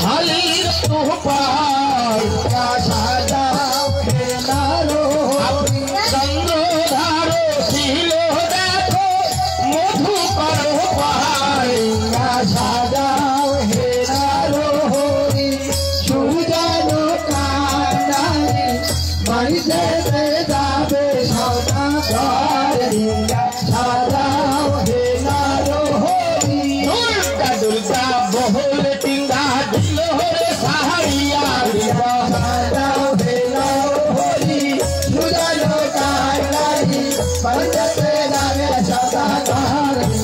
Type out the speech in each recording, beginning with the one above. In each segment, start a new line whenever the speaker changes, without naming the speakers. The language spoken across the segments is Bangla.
হালির তোপার সাজাও হেলারো চন্দ্রধার ছিল দেখো মধুকর পাহাড় সাজাও হেলারো সুজানো কানারে বাড়িতে যাবে সদা সাজাও হেলারো দুর্গা দুর্গা বহুল টিঙ্গা দিল রে সাহারিয়া সাজাও হেলারো হরি সুজানো কানারে বাড়িতে যাবে সদা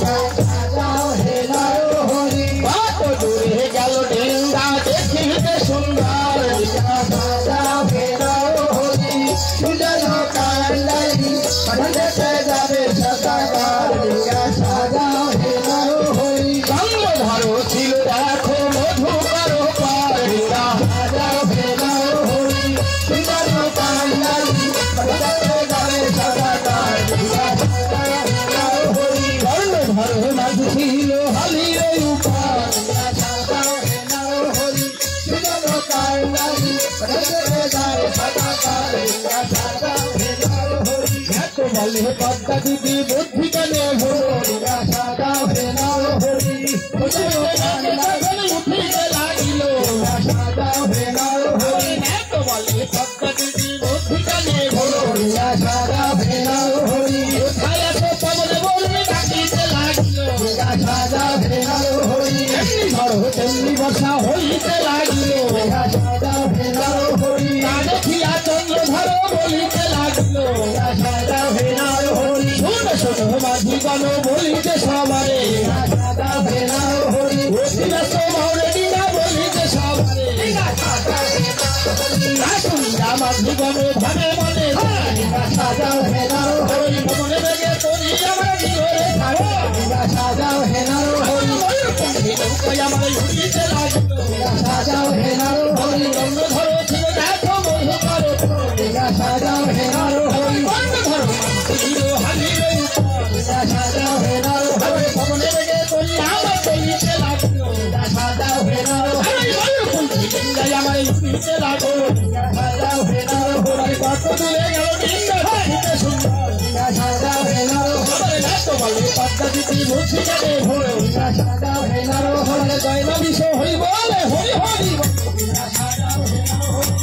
সাজাও হেলারো হরি কত দূরে গেল টিঙ্গা দেখিতে সুন্দর সাজাও হেলারো হরি সুজানো কানারে বাড়িতে যাবে সদা সাজাও হেলারো হরি চন্দ্রধার ছিল দেখো মধুকর পারিয়া সাজাও হেলারো হরি সুজানো কানারে বাড়িতে যাবে সদা সাজাও হরি চন্দ্রধার মাঝ ছিল হালির উপার সাজাও হেলারো হরি সুজানো কানারে বাড়িতে যাবে সদা সাজাও হেলারো হরি বলে পদ্মা দিদি বুদ্ধি কানে ভোরিয়া সাজাও হেলারো হরি উঠিতে লাগিল সাজাও হেলারো হরি বলে পদ্মা দিদি বুদ্ধি কানে ভোরিয়া সাজাও হেলারো হরি ছায়াতে পবন বলবে ডাকিতে লাগিল সাজাও হেলারো হরি ঝড় তেমনি বর্ষা হইতে লাগিল সাজাও হেলারো হরি দেখিয়া চন্দ্রধার বলিতে লাগিল সাজাও হেলারো হরি শোনো শোনো মাঝি গণ বলিতে সবারে সাজাও হেলারো হরি অতিরা সবারে দিনা বলিতে সবারে শুনিয়া মাঝি গণ ভাবে মনে সাজাও হেলারো হরি মনে বেগে তোরি আমার জীবনে সাজাও হেলারো হরি আমার উঠিতে লাগিল সাজাও হেলারো হরি চন্দ্রধর ছিল দেখো মধুকর সাজাও হেলারো হরি চন্দ্রধর ছিল হালির সাজাও হেলারো হরি পবনে বেগে তোরি আমার চলিতে লাগিল সাজাও হেলারো হরি আমার উঠিতে লাগিল সাজাও হেলারো হরি কত দূরে গেল ডিঙ্গা দেখিতে সুন্দর সাজাও হেলারো হরি বলে পদ্মা দিদি বুদ্ধি কানে ভোরিয়া সাজাও হেলারো হরি জয়না বিষ হরি বলে হরি হরি সাজাও হেলারো হরি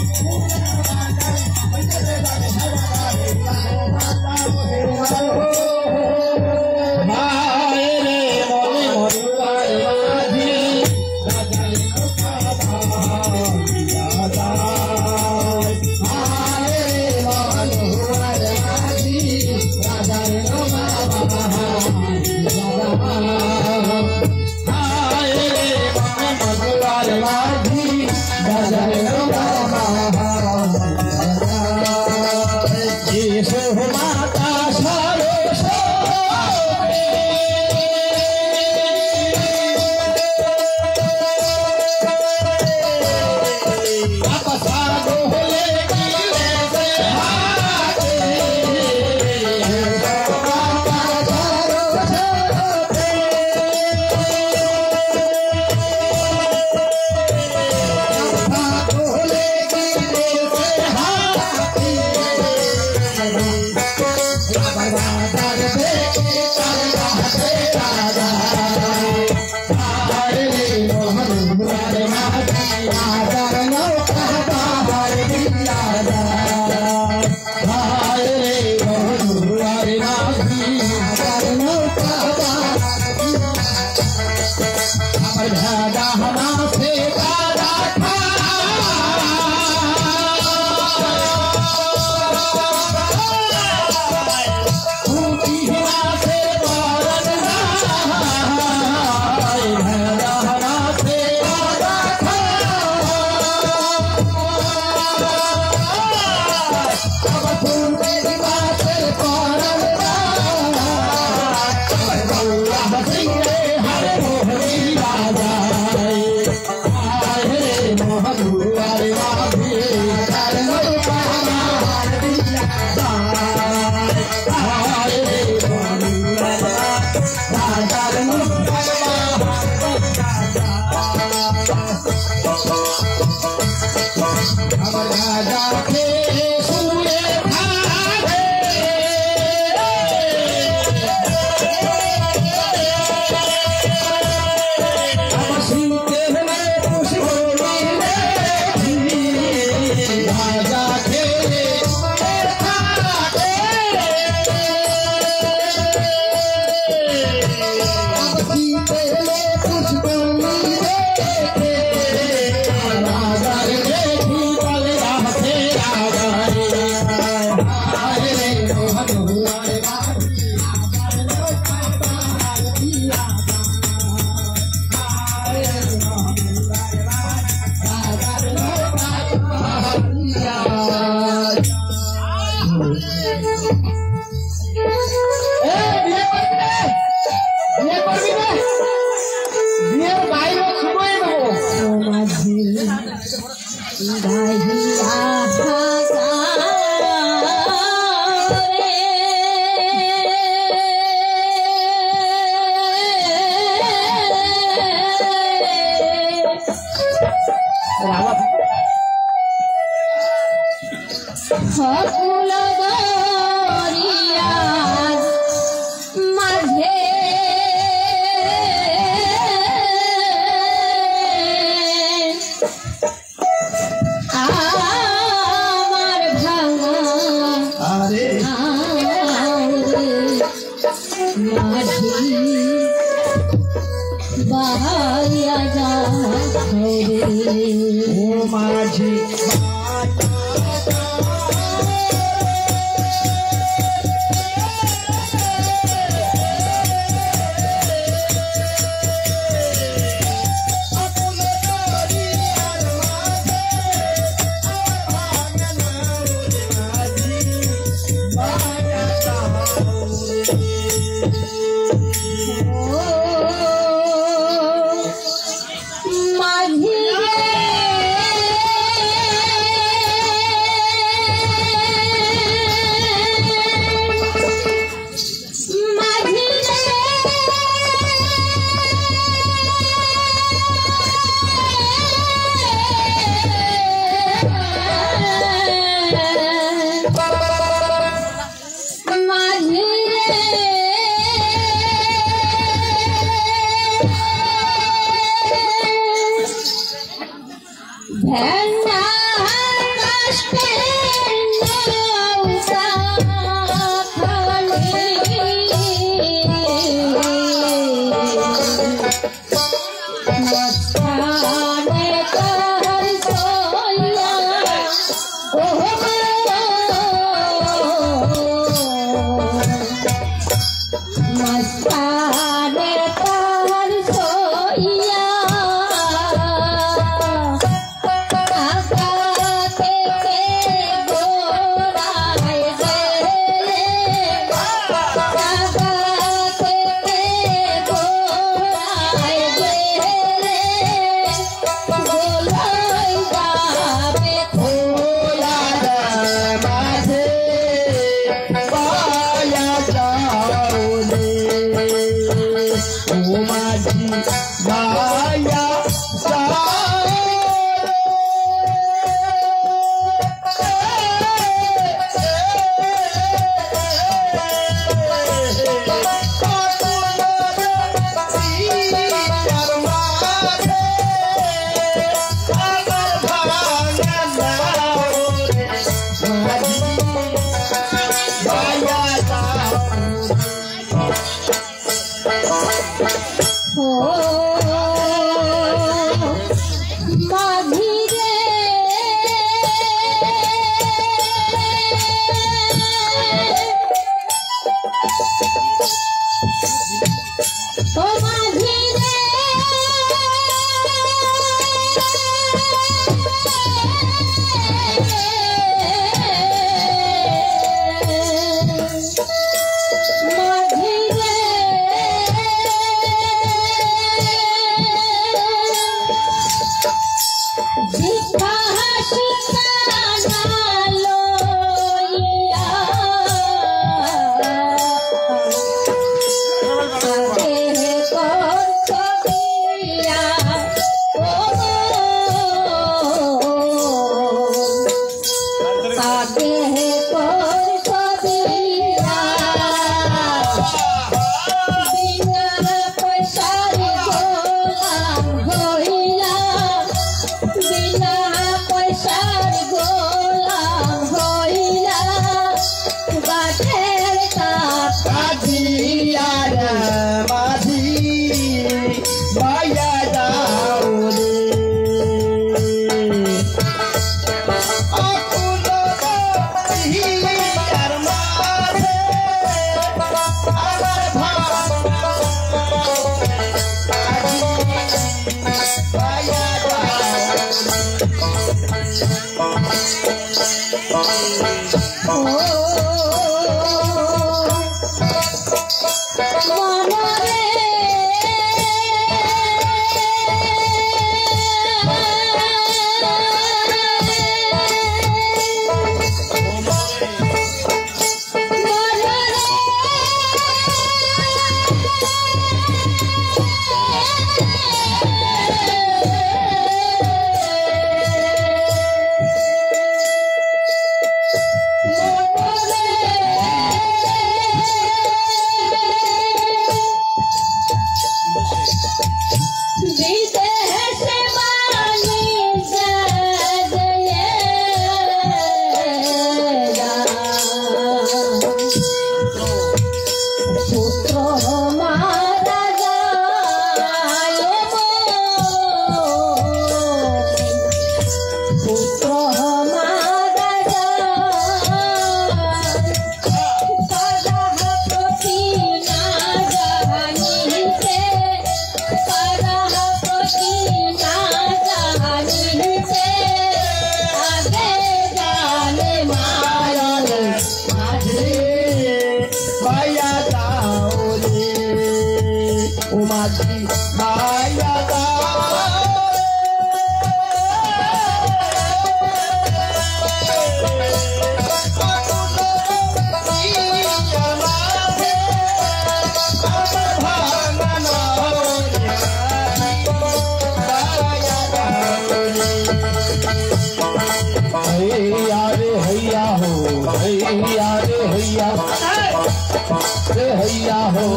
हैया हो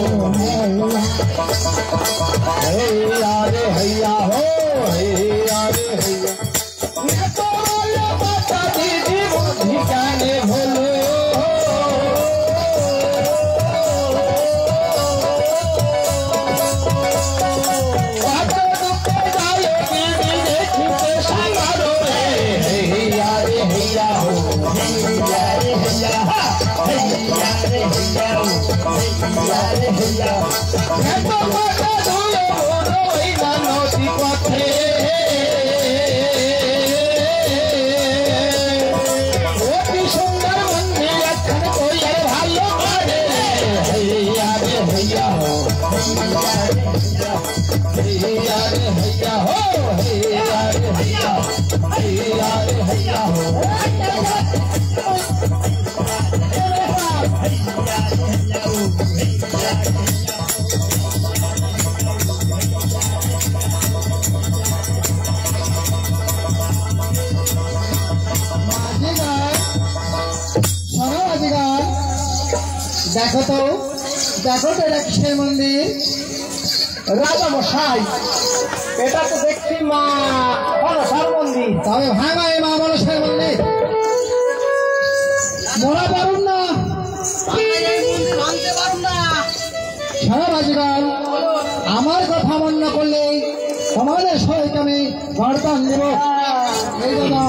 हैया रे हैया हो हैया रे हैया मैं तो बोले बता दीदी बुद्धि जाने भोले देखो तो এটা কিসের মন্দির রাজা মশাই এটা তো দেখছি মা মনসার মন্দির তবে ভাঙা এই মা মনসার মন্দির মোরা পারুন না সারা বাজিগান আমার কথা মন না করলে তোমাদের সহিত আমি বরদান দেব এই দাদা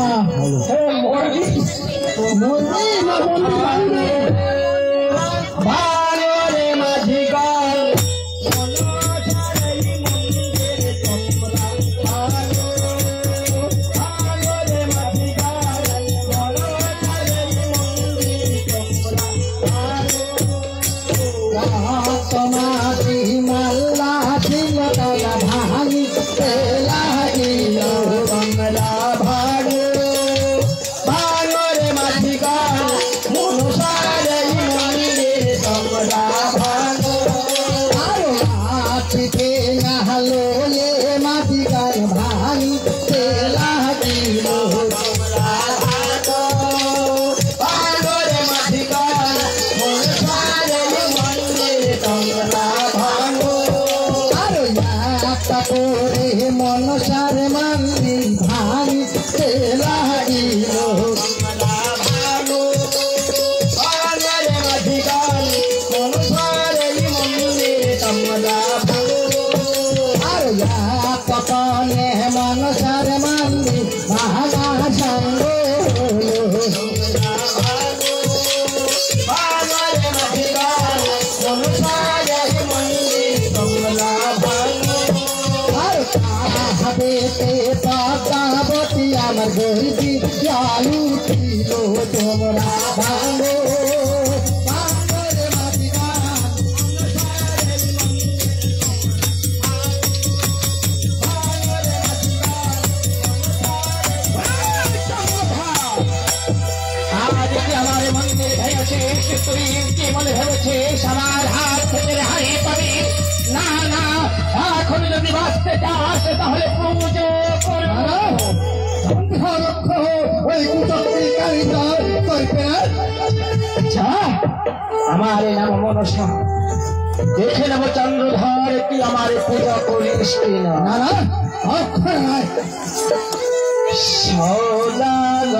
ভালো রে মাঝি গাল তোমারি মাল্লা ছিল ভাঙি লাগিল বাংলা ভালো ভালো রে মাঝি গাল মনসারে মন্দিরে তোমরা ভালো আরো আছিতে নাহলো এ মাঝি গাল ভাঙি লাগিল তোমরা ভালো ভালো রে মাঝি গাল মনসারে মন্দিরে তোমরা ভালো আরো একটা করে মনসার মন্দির ভাঙিতে লাগিল তোমরা ভালো ভালো রে মাঝি গাল মনসারে মন্দিরে তোমরা ভালো আরো একটা করে মনসার মন্দির ভাঙা সঙ্গ তোমরা ভালো ভালো রে মাঝি গাল মনসারে মন্দির তোমরা ভালো আর কাহাবেতে পাতাবতী আমার গরিবি চালু ছিল তোমরা ভালো ভালো রে মাঝি গাল আমার মন্দির ভেবেছিস তুই কি মনে ভেবেছিস আমার হাত থেকে রেহাই পাবি না না এখন যদি বাঁচতে চাস তাহলে পুজো ওই কুচক্রিকারিতা করবে না আচ্ছা আমার নাম মনসা দেখে নেব চন্দ্রধর তুই আমার পূজা করিস কিনা না না অক্ষর নয় সদাগর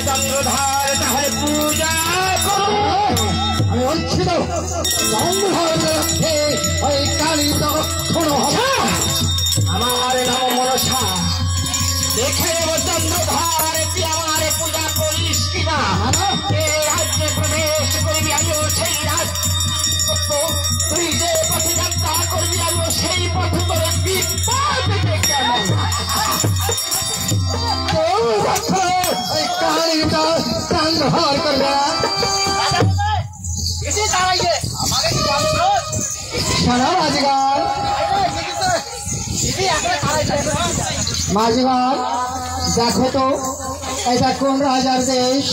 চন্দ্রধার তাহলে পূজা করো। আমি বলছি তো চন্দ্রধার ওই কালী তখন হবে। আমার নাম মনসা, দেখে নেব চন্দ্রধার তুই আমার পূজা করিস কিনা। এই রাজ্যে প্রবেশ করবি, আমিও সেই রাজ্য, তুই যে পথে যাত্রা করবি আমিও সেই পথে করে বিপদ পেতে কেমন कहानी का संहार कर गया। इसी तरह ये हमारे माजीगार माजीगार देखो तो ऐसा कौन राजार देश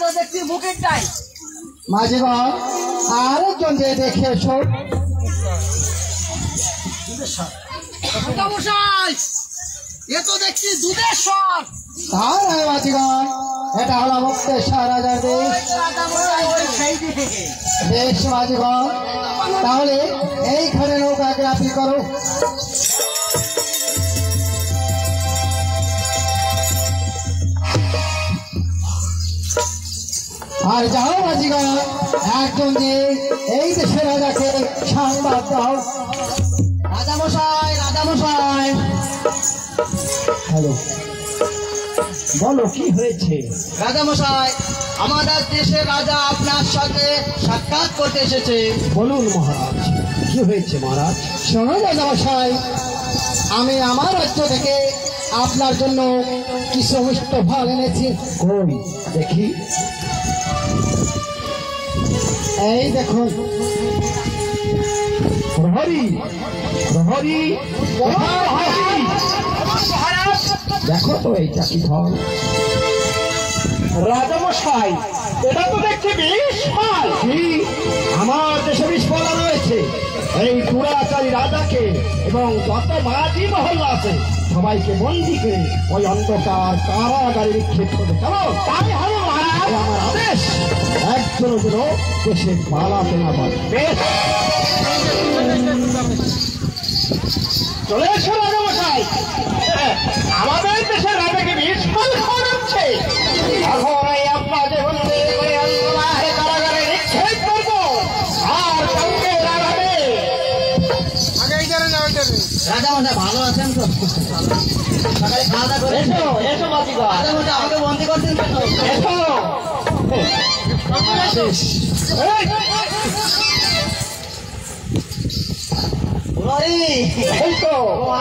तो देखती मुकेट टाइम माजीगार आरे जोन दे देखे छो ये तो देखिए दुधेश्वर कहाँ है बाजीगार? এটা হলো মুক্তেশ্বর রাজার দেশ দেশ বাজিগর। তাহলে এইখানে নৌকাগ্রাফি করো। আর যাও বাজিগর, একজন যে এই দেশের রাজাকে সংবাদ দাও। রাজামশাই, রাজামশাই। হ্যালো, বলো কি হয়েছে? রাজামশাই, আমাদের দেশের রাজা আপনার সাথে সাক্ষাৎ করতে এসেছে। বলুন মহারাজ, কি হয়েছে মহারাজ? শোনো রাজামশাই, আমি আমার রাজ্য থেকে আপনার জন্য কিছু মিষ্ট ফল এনেছি। কই দেখি। এই দেখুন। প্রহরী, প্রহরী, দেখো তো এইটা কি ফল? রাজামশাই, এটা তো দেখছি বিষ ফল। কি আমার দেশে বিষ ফল রয়েছে? এই দুরাচারী রাজাকে এবং যত মাঝি মহল্লা আছে সবাইকে বন্দী করে ওই অন্ধকার কারাগারে নিক্ষেপ করবে। চলো, তাই হবে মহারাজ। আমার আদেশ, একজনের জন্য দেশে পালাতে না পারে। বেশ, চলে এসো রাজামশাই। আমাদের দেশের রাজাকে বিষ ফল খাওয়াচ্ছে। এখন এই আপনাকে বন্দী করে অন্ধকার কারাগারে নিক্ষেপ করবো আর সঙ্গে রাগাবে। রাজামশাই ভালো আছেন তো? সকালে খাওয়া দাওয়া করে এসো। এসো বাজিগর। রাজামশাই আমাকে বন্দী করছেন কেন? এসো।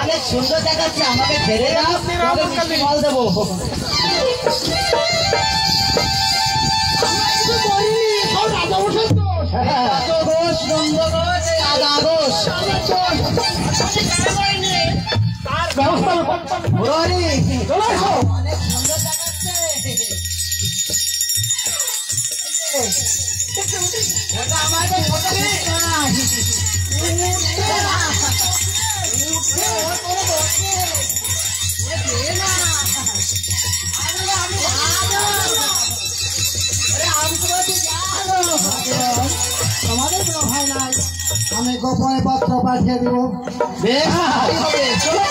অনেক সুন্দর দেখাচ্ছে, আমাকে ছেড়ে দাও, ফল দেবো। অনেক সুন্দর দেখাচ্ছে। গোপনে পত্র পাঠিয়ে দিব। বেশ তাই হবে, চলো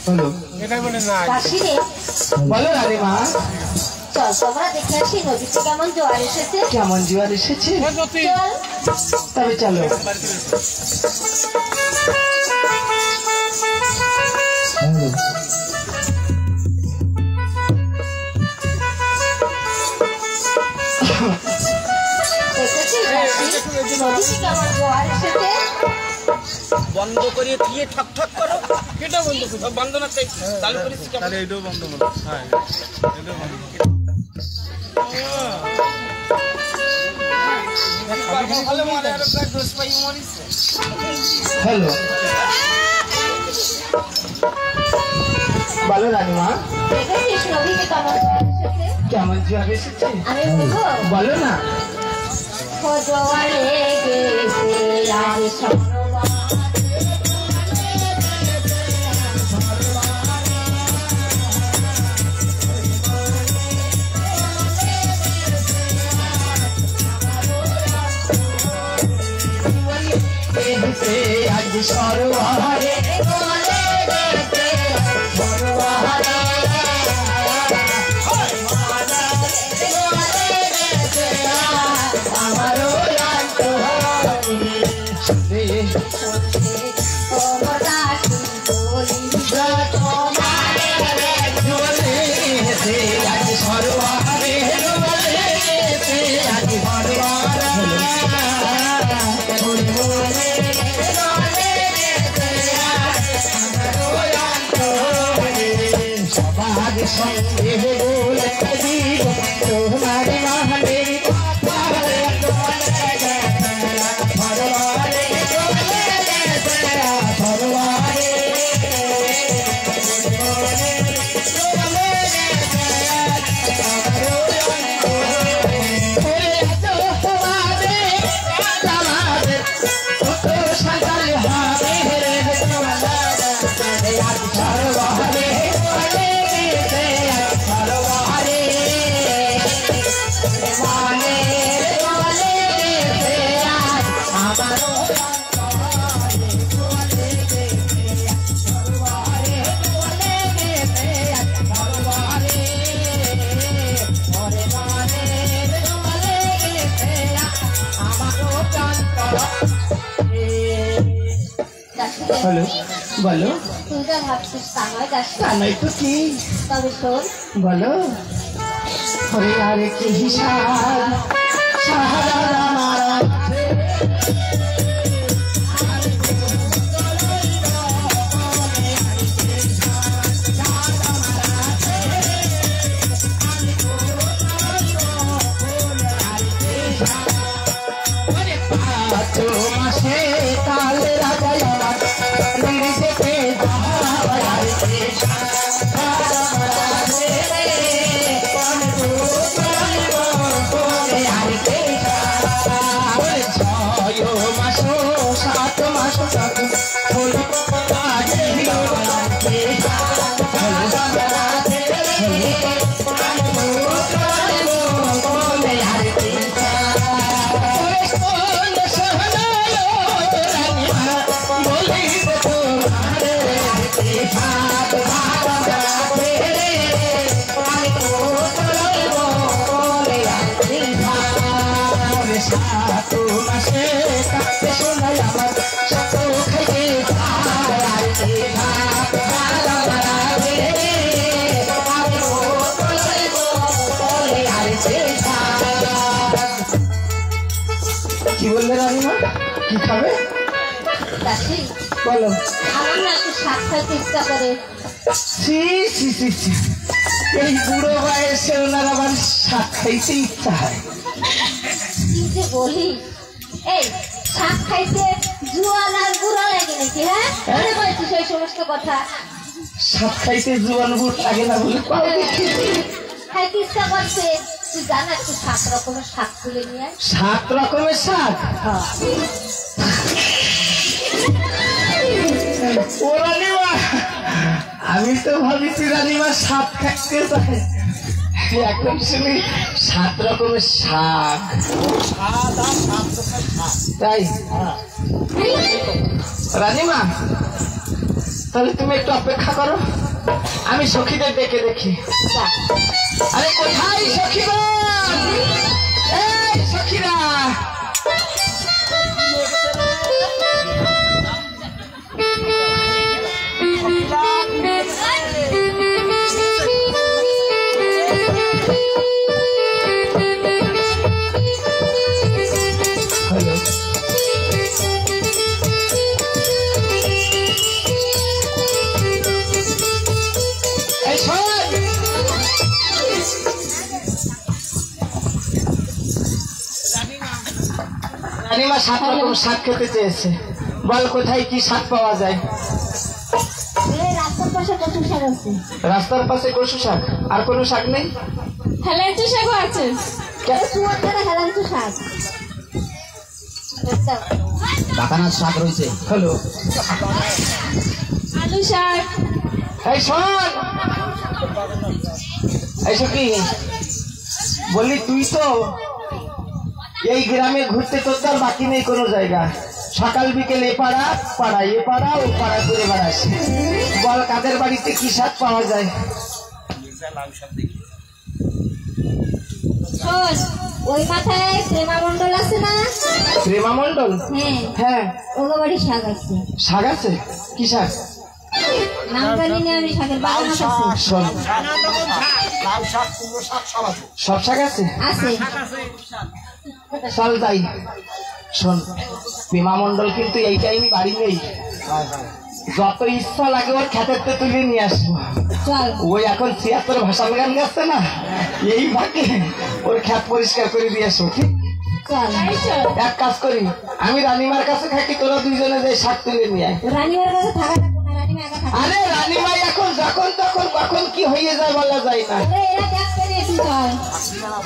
চলো বলো রানীমা।
চল তোমরা দেখে আসি নদীতে কেমন জোয়ার এসেছে।
কেমন জোয়ার এসেছে? তবে চলো।
নদীতে কেমন জোয়ার এসেছে।
বন্ধ করে দিয়ে ঠক ঠক করো। কেটা বন্ধ করো? বন্ধ না চাই চালু করেছি কেমন? তাহলে এটাও বন্ধ করো। হ্যাঁ এটাও বন্ধ করো।
হ্যালো বলো রানীমা।
দেখেছিস নদীতে কেমন জোয়ার এসেছে।
কেমন জোয়ার এসেছে
আমি বলবো।
বলো না।
জোয়ারে গেছে আজ
আজ সরোয়ারে হ্যালো বলো।
তুই যা ভাবছিস তা নয় যাচ্ছি
নাই তো কি।
তবে শোন
বলো। হরে আরে কি হিসাব সাহারা মারা মাসে কাল রাজা নির্দেশে সাত মাস কি বললে রানীমা? কি খাবে বলো।
আমার না একটু শাক খাইতে ইচ্ছা করে।
এই বুড়ো বয়সে ওনার আবার শাক খাইতে ইচ্ছা হয়।
কি যে বলি, এই শাক খাইতে জুয়ান আর বুড়া লাগে নাকি? হ্যাঁ মনে বলছিস এই সমস্ত কথা?
শাক খাইতে জুয়ান বুড় লাগে না বলে
খাইতে ইচ্ছা করছে তুই জানা একটু 7 রকমের শাক তুলে নিয়ে আয়।
7 রকমের শাক? ও রানীমা, আমি তো ভাবিছি রানীমা শাক খাইতে চাই, এখন শুনি 7 রকমের শাক। তাই রানীমা, তাহলে তুমি একটু অপেক্ষা করো, আমি সখীদের ডেকে দেখি। আরে কোথায় সখীরা? এই সখীরা, রানীমা 7 রকম শাক খেতে চেয়েছে, বল কোথায় কি শাক পাওয়া যায়?
রাস্তার পাশে কচু শাক আছে।
রাস্তার পাশে কচু শাক? আর কোনো শাক নেই?
হেলাঞ্চু শাকও আছে। হেলাঞ্চু শাক,
বাকানার শাক রয়েছে। হ্যালো,
আলু শাক।
এই শোন, এই সখী বললি তুই তো এই গ্রামে ঘুরতে তোর তার বাকি নেই কোনো জায়গা, সকাল বিকেল এ পাড়া পাড়া এ পাড়া ও পাড়া ঘুরে বেড়াস, বল কাদের বাড়িতে কি শাক পাওয়া যায়?
ওই মাথায় প্রেমা মন্ডল আছে না?
প্রেমা মন্ডল? হ্যাঁ,
ওগো বাড়ি শাক আছে।
শাক আছে? কি শাক?
নাম জানি না আমি, শাকের বাগান আছে।
শোন, সব শাক আছে?
আছে।
চল তাই। শোন, প্রেমা মন্ডল কিন্তু এই টাইমে বাড়ি নেই, যত ইচ্ছা লাগে ওর খেতের তুলে নিয়ে আসবো। ওই এখন 76 ভাষা গান গাচ্ছে না, এই মাকে ওর খেত পরিষ্কার করে দিয়ে আসবো। ঠিক? এক কাজ করি, আমি রানীমার কাছে থাকি, তোরা দুইজনে যাই শাক তুলে নিয়ে আয়।
রানীমার কাছে থাকা?
আরে রানীমা এখন যখন তখন কখন কি হয়ে যায় বলা যায় না।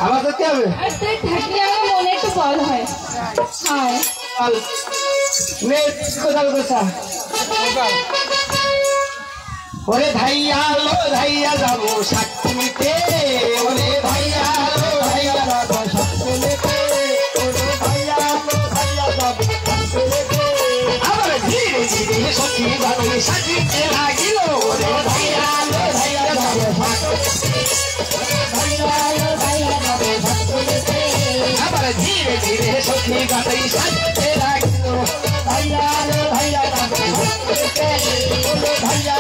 আমার যেতে হবে,
থাকলে আমার মনে একটু বল হয়।
কোথাও কোথা ওরে ভাইয়া লো ভাইয়া যাবো শাক তুলতে, ওরে ভাইয়া লো ভাইয়া যাবো শাক তুলতে, ওরে ভাইয়া লো ভাইয়া যাবো শাক তুলতে। আবার ধীরে ধীরে সখী বাবু সাজিতে লাগিল, ওরে ভাইয়া লো ভাইয়া যাবো শাক তুলতে, ভাইয়া লো ভাইয়া যাবো শাক তুলতে। আবার ধীরে ধীরে সখী বাবু সাজিতে লাগিল, ভাইয়া লো ভাইয়া যাবো শাক তুলতে, ওরে ভাইয়া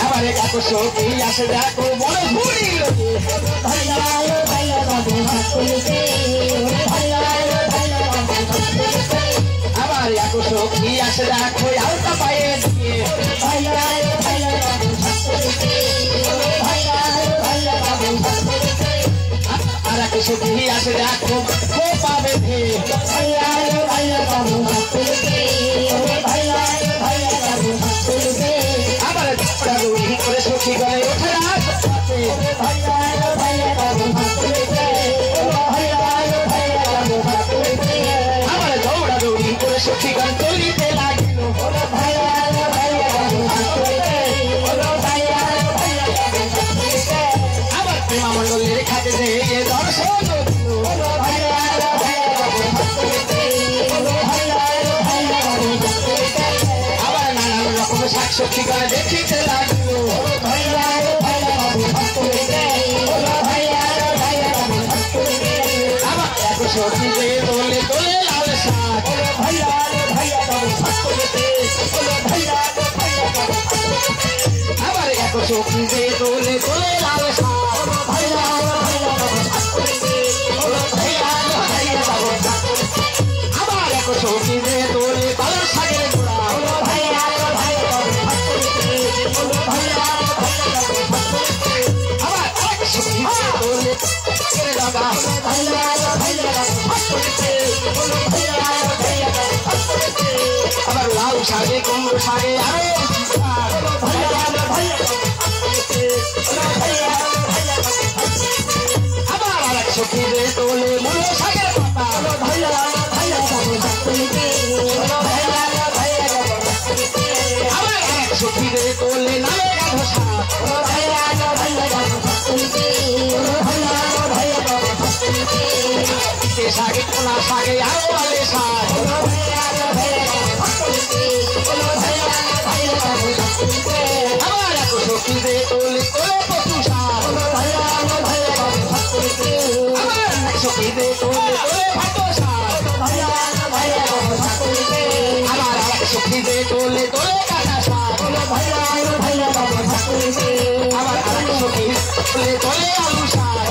আবার কাকু সখী আসে দেখো বড় ঘুরি লোকে, ভাইয়া ভাইয়া বাবু ভাত তুলতে, ভাইয়া ভাইয়া বাবু ভাত তুলতে। আবার কাকু সখী আসে দেখো আলতা পায়ে দিয়ে, ভাইয়া ভাইয়া বাবু ভাত তুলতে, ভাইয়া ভাইয়া বাবু ভাত তুলতে। আর কাকু সখী আসে দেখো কোপা বেঁধে, ভাইয়া ভাইয়া বাবু ভাত তুলতে, ভাইয়া ভাইয়া বাবু ভাত তুলতে। আবার দৌড়ি করে সখী গলে ওঠে ভাইয়া ভাইয়া বাবু ভাত তুলতে, ভাইয়া ভাইয়া বাবু ভাত তুলতে। আবার দৌড়া দৌড়ি করে সখী গান চলিতে লাগিল, ভাইয়া ভাইয়া বাবু ভাত তুলতে, ভাইয়া ভাইয়া বাবু ভাত তুলতে। আবার প্রেমা মন্ডলের খাতে দিয়ে দর্শন দিল, ভাইয়া ভাইয়া বাবু ভাত তুলতে, ভাইয়া ভাইয়া বাবু ভাত তুলতে। আবার নানান রকম শাক সবজি গান দেখিতে লাগিল, ভাইয়া ভাইয়া বাবু ভাত তুলতে, ভাইয়া ভাইয়া বাবু ভাত তুলতে। আবার এক সবজি যে তোলে তোলে লাল শাক, ভাইয়া ভাইয়া বাবু ভাত তুলতে, ভাইয়া ভাইয়া বাবু ভাত তুলতে। আবার এক সবজি যে তোলে তোলে লাল শাক, ভাইয়া ভাইয়া বাবু ভাত তুলতে, ভাইয়া ভাইয়া বাবু ভাত তুলতে। আবার এক সবজি যে তোলে কালো শাকের গোড়া, ভাইয়া ভাইয়া বাবু ভাত তুলতে, ভাইয়া ভাইয়া বাবু ভাত তুলতে। আবার এক সবজি যে তোলে শাকের ডগা, ভাইয়া ভাইয়া বাবু ভাত তুলতে, ভাইয়া ভাইয়া বাবু ভাত তুলতে। আবার লাউ শাকে কুমড়ো শাকে আরো ভাইয়া ভাইয়া বাবু ভাত তুলতে, আবার আরেক সখী রে তোলে মুলো শাকের পাতা আবার আরেক সখী রে তোলে নামে গাধো শাকে কোলা শাকে আরো আলে শাক আবার এক সখী রে তোলে তোলে পশু শাক আবার এক সখী রে তোলে তোলে ভাটো শাক আবার এক সখী রে তোলে তোলে কাটা শাক আবার এক সখী তোলে তোলে আলু শাক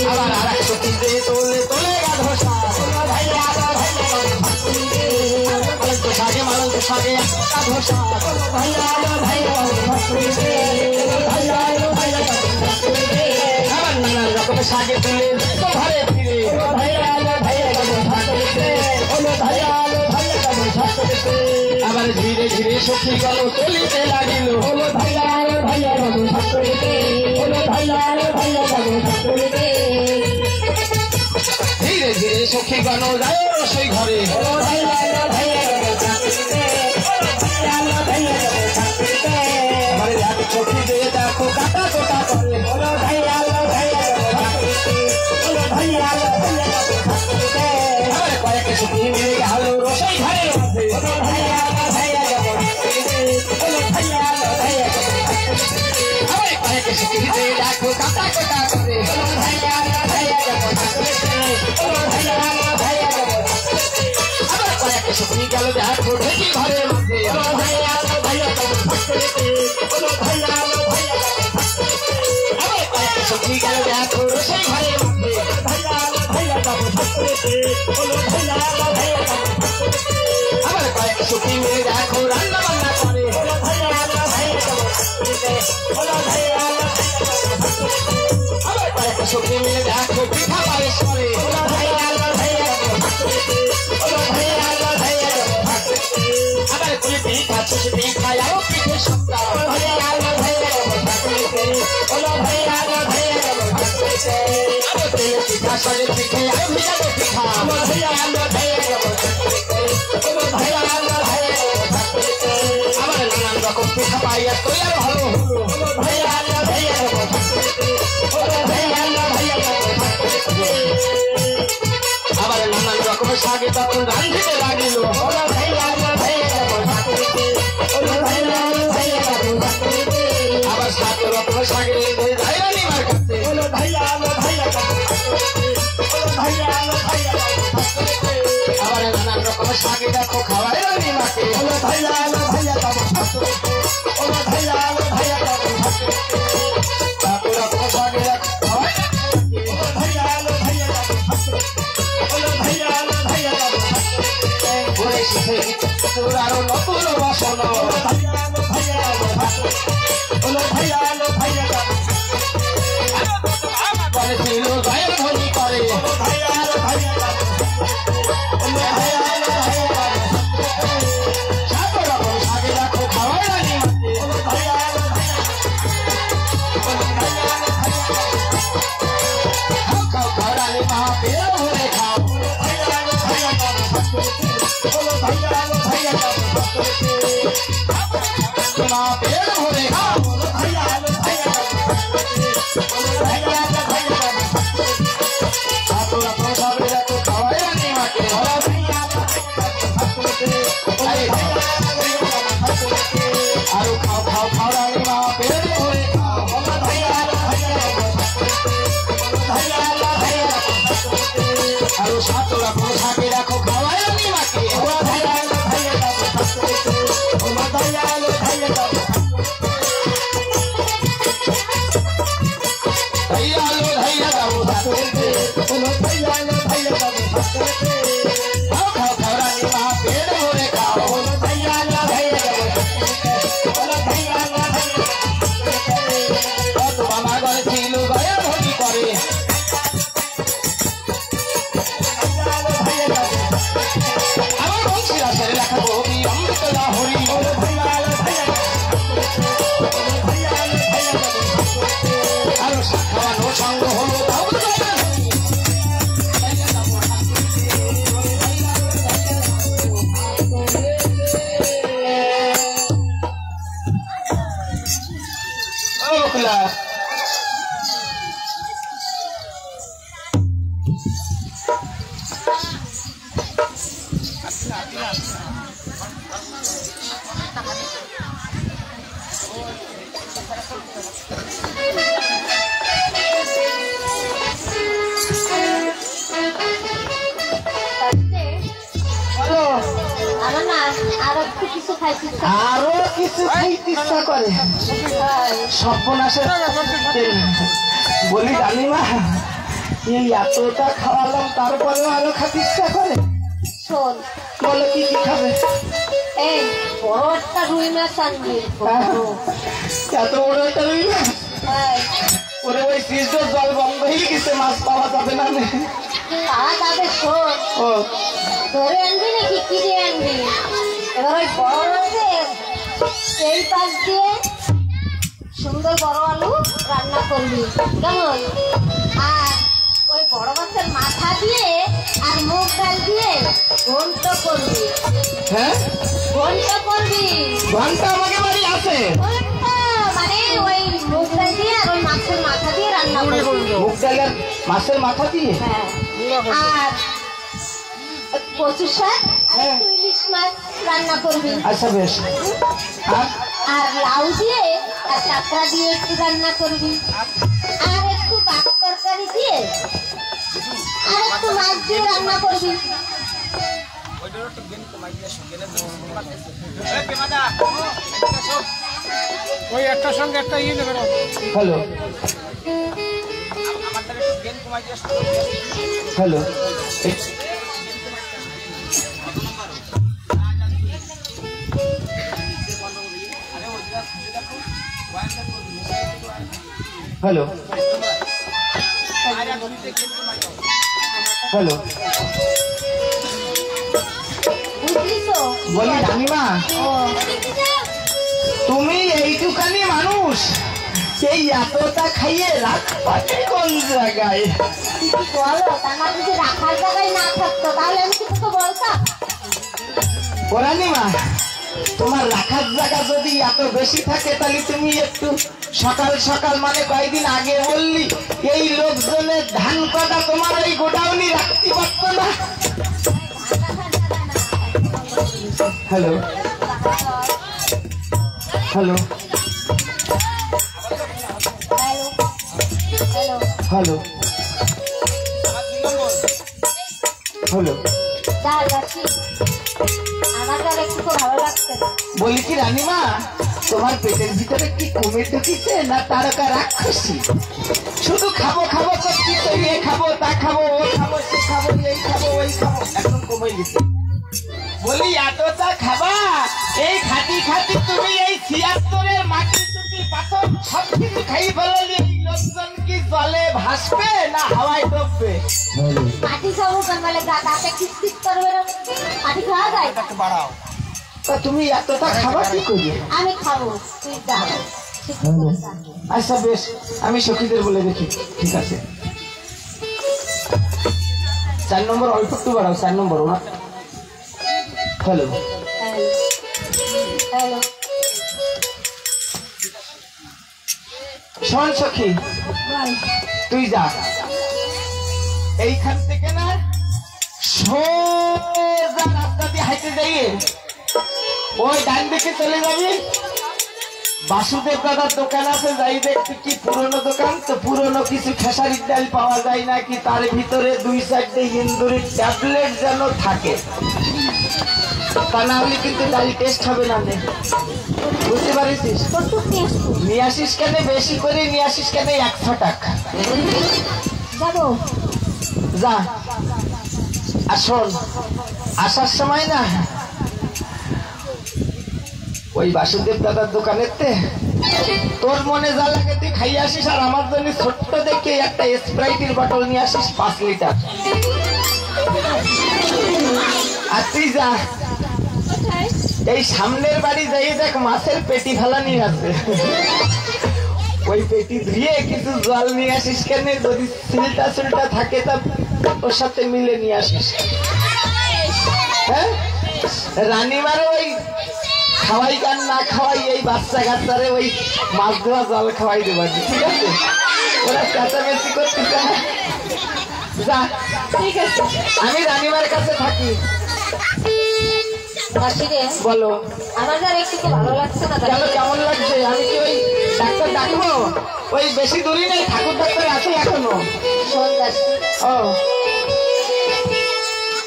আবার আরেক সখী রে তোলে তোলে গাধো শাক মালন্ত শাকে গাধো শাক আবার নানান রকমের শাকে তুলে ঘরে ফিরে আবার ধীরে ধীরে সখী গেল চলিতে লাগিল ধীরে ধীরে সখী গেল যায় রসই ঘরে সখী দিয়ে দেখো কাটা কোটা করে কয়েক সখী মিলে গেল রসই ঘরের মধ্যে কয়েক সখী দিয়ে দেখো কাটা কোটা করে কয়েক সখী গেল দেখো ঢেকি ঘরের মধ্যে সখী গেল দেখো রসই ঘরের মধ্যে আবার কয়েক সখী মিলে দেখো রান্না বান্না করে আবার কয়েক সখী মিলে দেখো পিঠা পায়েস করে আবার তুই পিঠা চুষে পিঠা আরো পিঠে সপ্তাহ পিঠা সরে পিঠে আরো ভিজাবো পিঠা আবার নানান রকম পিঠা পাইয়া তৈরি ভালো আবার নানান রকমের শাকে তখন রান্ধিতে লাগিল আবার সাত রকমের শাকে রায়রানি মার কাছে আবার নানান রকমের শাকে দেখো খাওয়াই রানি মাকে সাত রকমের শাকে দেখো খাওয়াই আরো নতুন বাসন করেছিল গায়ের ধনী করে সাত রকম শাকে দেখো খাওয়াই রানি খাও খাও রানি মা পেয়ে ভরে খাও ভাইয়া
কিছু খাইতে ইচ্ছা
আরো কিছু খাইতে ইচ্ছা করে সর্বনাশের বলি রানীমা এই এতটা খাওয়ালাম তারপরেও আরো খাতে ইচ্ছা করে
শোন
বলো কি কি খাবে
এই বড় একটা রুই মাছ আনবি
এত বড় একটা রুই মাছ ওরে ওই ফ্রিজের জল বন্ধ হয়ে গেছে মাছ পাওয়া যাবে না
পাওয়া যাবে শোন
ও
ধরে আনবি নাকি কি দিয়ে আনবি এবার ওই বড় মাছের এই পাশ দিয়ে সুন্দর বড় আলু রান্না করবি কেমন আর ওই বড় মাছের মাথা দিয়ে আর মুগ ডাল দিয়ে ঘন্ট করবি
হ্যাঁ
ঘন্ট করবি
ঘন্টা আমাকে বাড়ি আছে
ঘন্ট মানে ওই মুগ ডাল দিয়ে আর ওই মাছের মাথা দিয়ে রান্না করবি
মুগ ডালের মাছের মাথা দিয়ে
হ্যাঁ আর কচু শাক আর একটু ইলিশ মাছ রান্না করবি
আচ্ছা বেশ
আর লাউ দিয়ে আর কাঁকড়া দিয়ে একটু রান্না করবি আর একটু বাক তরকারি দিয়ে আর একটু মাছ দিয়ে রান্না করবি
ওই একটার সঙ্গে একটা ইয়ে নেবে
হ্যালো হ্যালো হ্যালো হ্যালো
বুঝলি তো
বলি রানীমা
ও
তুমি এইটুখানি মানুষ এই এতটা খাইয়ে রাখবাকে কোন জায়গায়
বলো আমার যদি রাখার জায়গায় না থাকতো তাহলে আমি কিছু তো বলতাম
ও রানীমা তোমার রাখার জায়গা যদি এত বেশি থাকে তাহলে তুমি একটু সকাল সকাল মানে কয়েকদিন আগে বললি এই লোকজনের ধান কটা তোমার এই গোডাউনি রাখতে পারতো না হ্যালো হ্যালো হ্যালো হ্যালো
আমার আর একটু তো ভালো লাগছে না
বলি কি রানীমা তোমার পেটের ভিতরে কি কমে ঢুকিছে না তারকা রাক্ষসী শুধু খাবো খাবো করছি তো এ খাবো তা খাবো ও খাবো সে খাবো এই খাবো ওই খাবো একদম কমে গেছে বলি এতটা খাবা এই খাটি খাটি তুমি এই ৭৬-এর মাটি চুটি পাথর সবকিছু খাই ফেলালি এই লোকজন কি জলে ভাসবে না হাওয়ায় ডুববে
মাটি খাবো মানে দাঁতে খিচখিচ করবে না মাটি খাওয়া যায়
বাড়াও
তা তুমি এতটা খাবা কি করি
আমি খাবো তুই যা
আচ্ছা বেশ আমি সখীদের বলে দেখি ঠিক আছে ৪ নম্বর অল্প একটু বাড়াও ৪ নম্বর ওনা হ্যালো
হ্যালো
শোন সখী তুই যা এইখান থেকে না সোজা রাস্তা দিয়ে হাইটে যাইয়ে ওই ডান দিকে চলে যাবি বাসুদেব দাদার দোকান আছে যাই দেখবি কি পুরনো দোকান তো পুরনো কিছু খেসারির ডাল পাওয়া যায় নাকি তার ভিতরে ২-৪টে ইন্দুরির ট্যাবলেট যেন থাকে তা না হলে কিন্তু ডাল টেস্ট হবে না বুঝতে পারিস নিয়ে আসিস কেন বেশি করে নিয়ে আসিস কেন ১০০ টাকা
যাবো
যা আর শোন আসার সময় না ওই বাসুদেব দাদার দোকানেতে তোর মনে যা লাগে তুই খাই আসিস আর আমার জন্য ছোট্ট দেখে একটা স্প্রাইটের বটল নিয়ে আসিস 5 লিটার আর তুই যা এই সামনের বাড়ি যাই দেখ মাছের পেটি ফেলানি আছে ওই পেটি ধুয়ে কিছু জল নিয়ে আসিস কেন যদি সিলটা সিলটা থাকে তা ওর সাথে মিলে নিয়ে আসিস হ্যাঁ রানীমারে ওই খাওয়াই গান না খাওয়াই এই বাচ্চা কাচ্চারে ওই মাছ ধোয়া জল খাওয়াই দেবা ঠিক আছে ওরা চেঁচামেচি করতেছে না যা
ঠিক আছে
আমি রানীমার কাছে থাকি বলো
আমার আর একটু তো ভালো লাগছে না
কেন কেমন লাগছে আমি কি ওই ডাক্তার ডাকবো ওই বেশি দূরই নেই ঠাকুর ডাক্তার আছে এখনো ও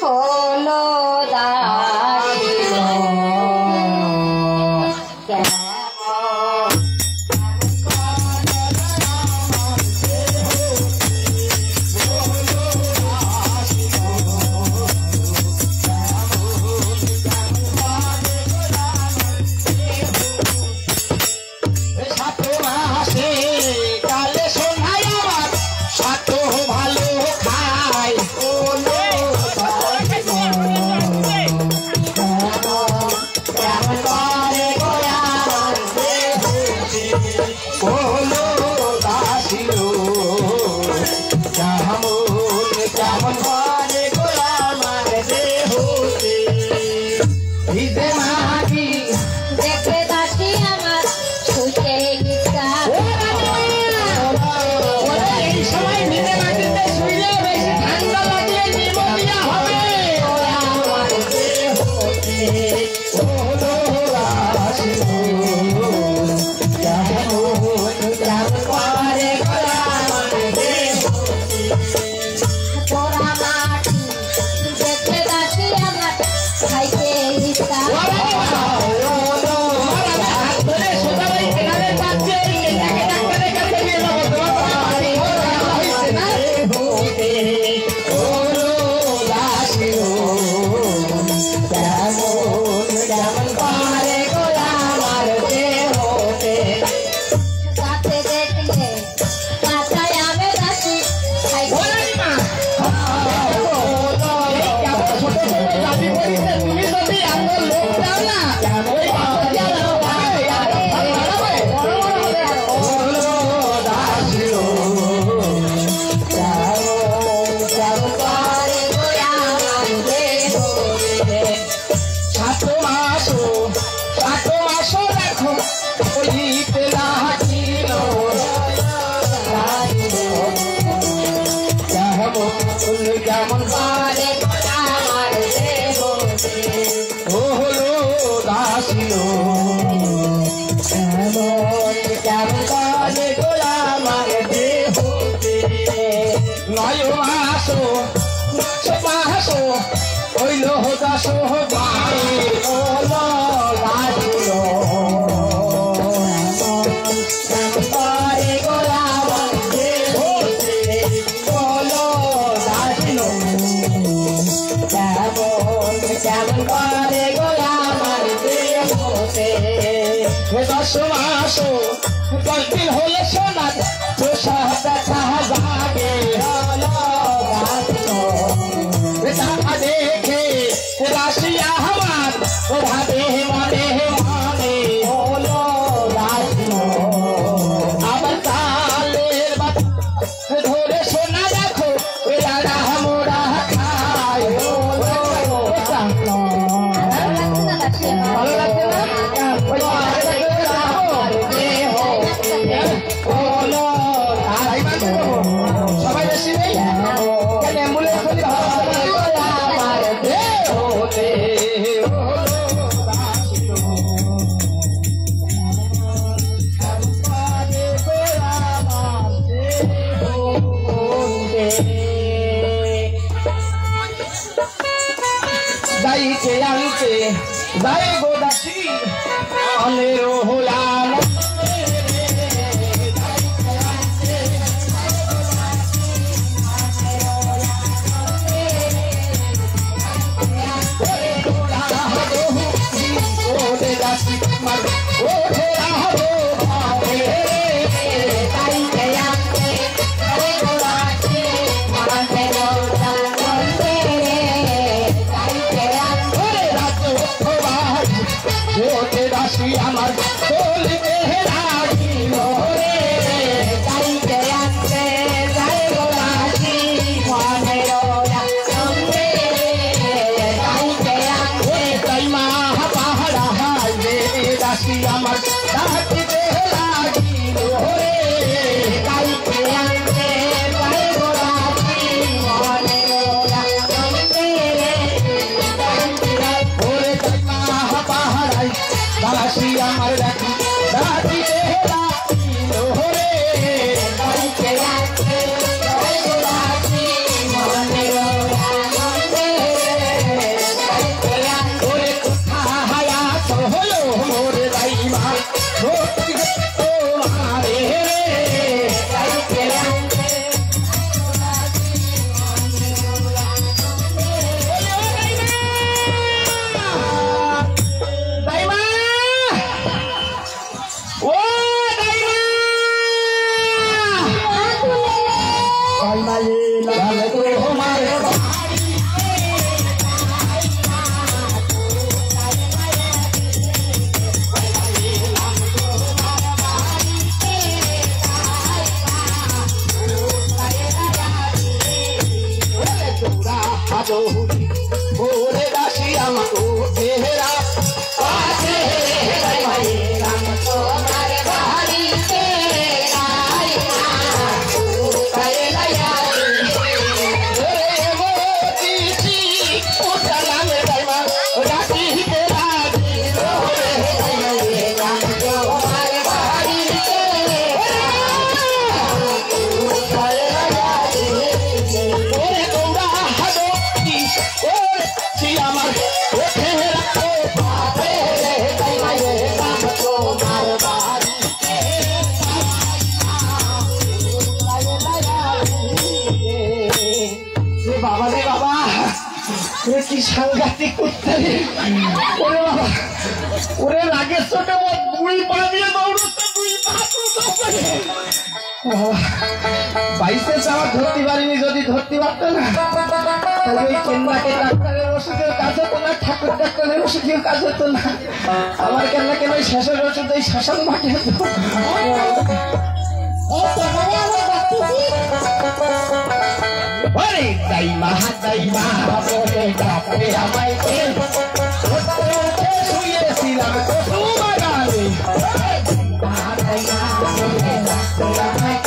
হলো
যাবো তুমি কেমন পারে আমার দেহতে ও হলো দাসিও কেমন পারে আমার দেহতে নয় মাসো মাসো হইল দাসো বাড়ি হলো দাসিও দশ মাসো 10 দিন হলে সোনার প্রসাদ দেখা যাবে দেখা দেখে রাশিয়া আমার ভাবে মনে মনে হলো রাশিয়া আবার তালের বাতা ধরে সোনা দেখো এরা মোরা খায় ভালো লাগছে না সবাই বেশি নেই যাইতে আনতে যাই গো দাসী অনেক হলাম আমার চলবে রাখিল রে যাইতে আনতে যাই গো রাখি মনের সঙ্গে যাইতে আনতে তাই মা পাহাড়া হাইবে রাশি আমার ডাকিতে লাগিল রে যাইতে আনতে যাই গো রাখি মনের সঙ্গে ওরে তাই মা পাহাড়াই দাসী আমার রাখি রাখিতে লাগিল রে যাইতে আনতে যাই গো রাখি মনের সঙ্গে যাইতে আনতে ওরে কোথায় আছো হলো মোরে দাইমা ভক্তি তোমারে রে যাইতে আনতে দাইমা ও দাইমা দাইমা এলাম তোমার ওরে দাসী আমাকে তেরা পাশে দাইমা এলাম তোমার বাড়িতে বাবা রে বাবা কি সাংঘাতিক করতে ওরে বাবা ওরে লাগে ছোট দুই পা দিয়ে দৌড়তে দুই পা বাইসে যাওয়া ধরতে পারিনি যদি ধরতে পারতো না তাহলে ওই কেন্দ্রাকে ডাক্তারের ওষুধের কাজ হতো না ঠাকুর ডাক্তারের ওষুধের কাজ হতো না আমার কেন কেন ওই শেষের ওষুধ ওই শাসন মাঠে হতো ওরে দাইমা দাইমা বলে ডাকে আমায় শুয়েছিলাম কত বাগানে দাইমা দাইমা বলে ডাকে আমায়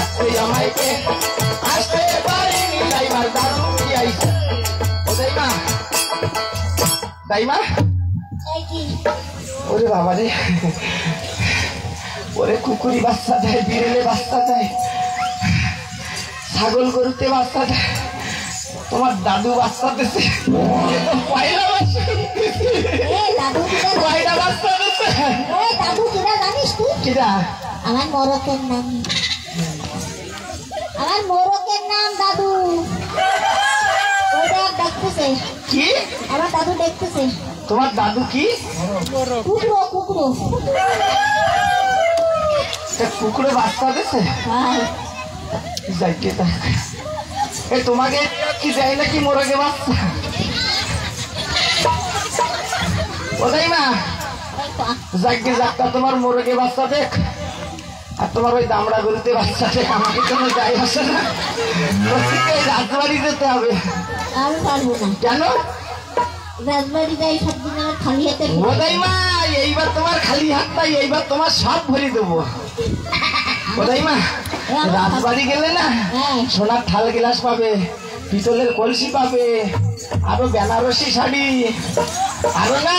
রাত্রে আমাকে আসতে পারিনি দাইমার দাদু কি আইছে ও দাইমা দাইমা ওরে বাবা রে ওরে কুকুরি বাচ্চা দেয় বিড়েলে বাচ্চা দেয় ছাগল গরুতে বাচ্চা দেয় তোমার দাদু বাচ্চা দিচ্ছে পয়লা বাচ্চা দিচ্ছে
দাদু কিনা জানিস তুই
কিরা
আমার মোরকের নাম দাদু ওটা দেখতেছে
কি
আমার দাদু দেখতেছে
তোমার দাদু কি
কুকুরো
কুকুরে বাচ্চা দিচ্ছে যাইতে এ তোমাকে কি দেয় নাকি মোরগে বাচ্চা ওটাই না যাকে যাকটা তোমার মোরগে বাচ্চা দেখ আর তোমার ওই দামড়া গরুতে বাচ্চা দেখ আমাকে কোনো যাই আসে না রাজবাড়ি যেতে হবে
আমি পারবো না
কেন
রাজবাড়ি যাই সব দিন আমার খালি হাতে
ওটাই মা এইবার তোমার খালি হাতটাই এইবার তোমার সব ভরে দেবো ওটাই মা রাজবাড়ি গেলে না সোনার থাল গ্লাস পাবে পিতলের কলসি পাবে আরো বেনারসি শাড়ি আরো না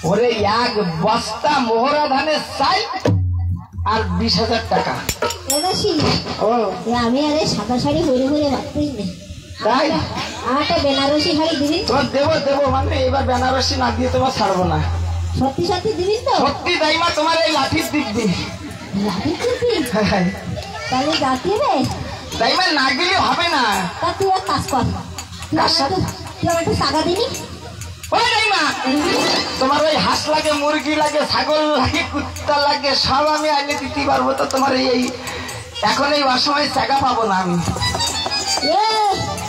ওরে এক বস্তা মোহরা ধানের চাই আর 20,000 টাকা ও
আমি আরে সাদা শাড়ি ঘুরে ভাবতেই নেই
তাই
আমাকে বেনারসি শাড়ি দিবি
তোমার দেবো মানে এবার বেনারসি না দিয়ে তোমার ছাড়বো না
সত্যি দিবি তো
সত্যি দাইমা তোমার এই লাঠির দিক দিই
তাহলে যাতে রে
দাইমা না গেলে হবে না
তা তুই এক কাজ কর তুই একটু টাকা দিবি
ওই দাইমা তোমার ওই হাঁস লাগে মুরগি লাগে ছাগল লাগে কুত্তা লাগে সব আমি আইলে দিতে পারবো তো তোমার এই এখন এই অসময়ে টাকা পাবো না আমি